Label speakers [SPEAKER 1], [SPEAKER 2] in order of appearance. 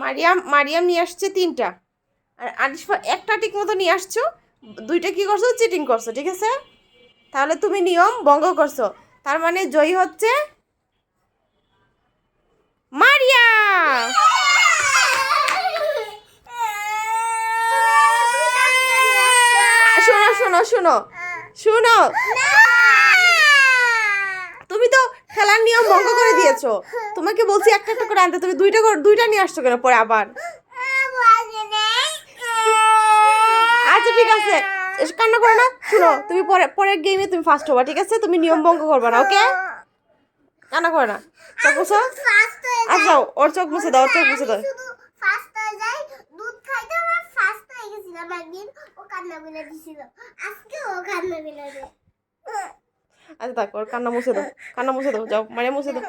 [SPEAKER 1] মারিয়াম মারিয়াম নিয়ে আসছে 3টা, আর আরিশা একটা ঠিক মতো নিয়ে আসছো, 2টা কি করছো, চিটিং করছো, ঠিক আছে? তাহলে তুমি নিয়ম ভঙ্গ করছো, তার মানে জয়ী হচ্ছে মারিয়া। শোনো শোনো শোনো শোনো, তুমি তো খেলার নিয়ম ভঙ্গ করে দিয়েছো। তোমাকে বলছি একটা একটা করে আনতে, তুমি দুইটা নিয়ে আসছো কেন পরে আবার? আচ্ছা ঠিক আছে, কান্না করো না। শুনো, তুমি পরের গেমে তুমি ফার্স্ট হবা, ঠিক আছে? তুমি নিয়ম ভঙ্গ করবা না, ওকে? কান্না করো না, চোখ মুছো। আচ্ছা ওর চোখ মুছে দাও, চোখ মুছে দাও। আচ্ছা থাক, ওর কান্না মুছে দাও, কান্না মুছে দাও, যাও মানে মুছে দাও।